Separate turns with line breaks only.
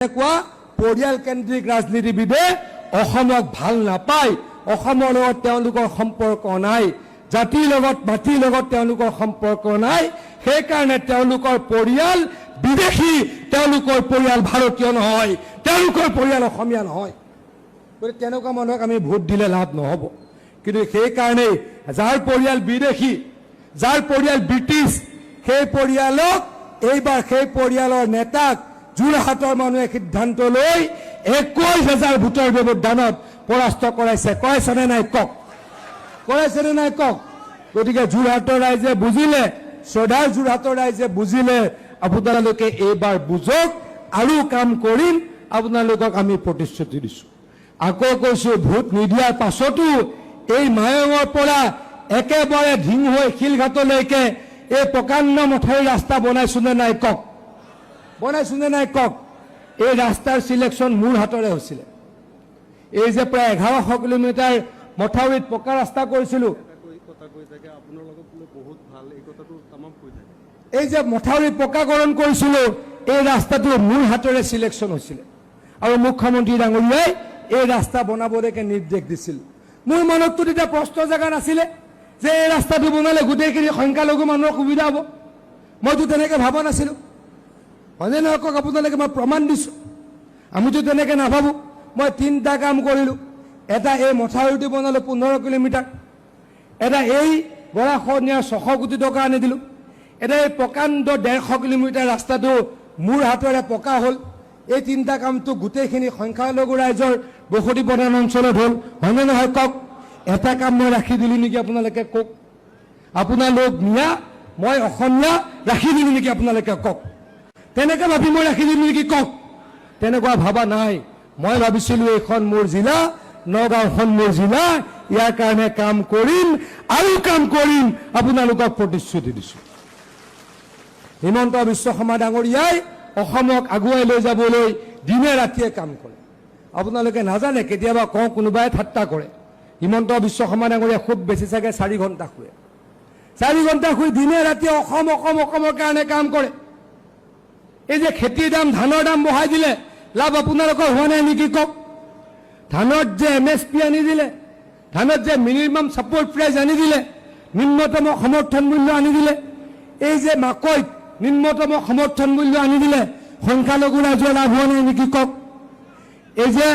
কোৱা পৰিয়াল কেন্দ্ৰিক ৰাজনীতিবিদে অসমক ভাল নাপায়, অসমৰ লগত তেওঁলোকৰ সম্পৰ্ক নাই, জাতিৰ লগত মাটিৰ লগত তেওঁলোকৰ সম্পৰ্ক নাই, সেইকাৰণে তেওঁলোকৰ পৰিয়াল বিদেশী, তেওঁলোকৰ পৰিয়াল ভাৰতীয় নহয়, তেওঁলোকৰ পৰিয়াল অসমীয়া নহয়। গতিকে তেনেকুৱা মানুহক আমি ভোট দিলে লাভ নহ'ব। কিন্তু সেইকাৰণে যাৰ পৰিয়াল বিদেশী, যাৰ পৰিয়াল ব্ৰিটিছ, সেই পৰিয়ালক এইবাৰ সেই পৰিয়ালৰ নেতাক যোৰহাটৰ মানুহে সিদ্ধান্ত লৈ 21,000 ভোটৰ ব্যৱধানত পৰাস্ত কৰাইছে। কৰাইছেনে নাই কওক? কৰাইছেনে নাই কওক? গতিকে যোৰহাটৰ ৰাইজে বুজিলে, শ্ৰদ্ধাৰ যোৰহাটৰ ৰাইজে বুজিলে, আপোনালোকে এইবাৰ বুজক, আৰু কাম কৰিম, আপোনালোকক আমি প্ৰতিশ্ৰুতি দিছোঁ। আকৌ কৈছোঁ, ভোট নিদিয়াৰ পাছতো এই মায়ঙৰ পৰা একেবাৰে ধিংহৈ শিলঘাটলৈকে এই প্ৰকাণ্ড মথাউৰি ৰাস্তা বনাইছোনে নাই কওক? বনাইছোনে নাই কওক? এই ৰাস্তাৰ চিলেকশ্যন মোৰ হাতৰে হৈছিলে। এই যে প্ৰায় 1100 কিলোমিটাৰ মথাউৰিত পকা ৰাস্তা কৰিছিলোঁ, এই যে মথাউৰি পকাকৰণ কৰিছিলোঁ, এই ৰাস্তাটো মোৰ হাতৰে চিলেকশ্যন হৈছিলে। আৰু মুখ্যমন্ত্ৰী ডাঙৰীয়াই এই ৰাস্তা বনাবলৈকে নিৰ্দেশ দিছিল। মোৰ মনততো তেতিয়া প্ৰশ্ন জেগা নাছিলে যে এই ৰাস্তাটো বনালে গোটেইখিনি সংখ্যালঘু মানুহৰ সুবিধা হ'ব। মইতো তেনেকৈ ভবা নাছিলোঁ। হয়নে নহয় কওক? আপোনালোকে মই প্ৰমাণ দিছোঁ, আমিতো তেনেকৈ নাভাবোঁ। মই 3টা কাম কৰিলোঁ। এটা, এই মথাউৰিটো বনালোঁ 15 কিলোমিটাৰ। এটা, এই গৰাখহনীয়াৰ 600 কোটি টকা আনি দিলোঁ। এটা, এই প্ৰকাণ্ড 150 কিলোমিটাৰ ৰাস্তাটো মোৰ হাতেৰে পকা হ'ল। এই 3টা কামটো গোটেইখিনি সংখ্যালঘু ৰাইজৰ বসতি প্ৰধান অঞ্চলত হ'ল। হয়নে নহয় কওক? এটা কাম মই ৰাখি দিলোঁ নেকি আপোনালোকে কওক? আপোনালোক মিয়া, মই অসমীয়া, ৰাখি দিলোঁ নেকি আপোনালোকে কওক? তেনেকৈ ভাবি মই ৰাখি দিলোঁ নেকি কওক? তেনেকুৱা ভাবা নাই। মই ভাবিছিলোঁ এইখন মোৰ জিলা, নগাঁওখন মোৰ জিলা, ইয়াৰ কাৰণে কাম কৰিম, আৰু কাম কৰিম, আপোনালোকক প্ৰতিশ্ৰুতি দিছোঁ। হিমন্ত বিশ্ব শৰ্মা ডাঙৰীয়াই অসমক আগুৱাই লৈ যাবলৈ দিনে ৰাতিয়ে কাম কৰে। আপোনালোকে নাজানে, কেতিয়াবা কওঁ, কোনোবাই ঠাট্টা কৰে, হিমন্ত বিশ্ব শৰ্মা ডাঙৰীয়াই খুব বেছি চাগে 4 ঘণ্টা শুৱে। 4 ঘণ্টা শুই দিনে ৰাতিয়ে অসমৰ কাৰণে কাম কৰে। এই যে খেতিৰ দাম, ধানৰ দাম বঢ়াই দিলে, লাভ আপোনালোকৰ হোৱা নাই নেকি কওক? ধানত যে MSP আনি দিলে, ধানত যে মিনিমাম ছাপৰ্ট প্ৰাইচ আনি দিলে, নিম্নতম সমৰ্থন মূল্য আনি দিলে, এই যে মাকৈত নিম্নতম সমৰ্থন মূল্য আনি দিলে, সংখ্যালঘু ৰাইজৰ লাভ হোৱা নাই নেকি কওক? এই যে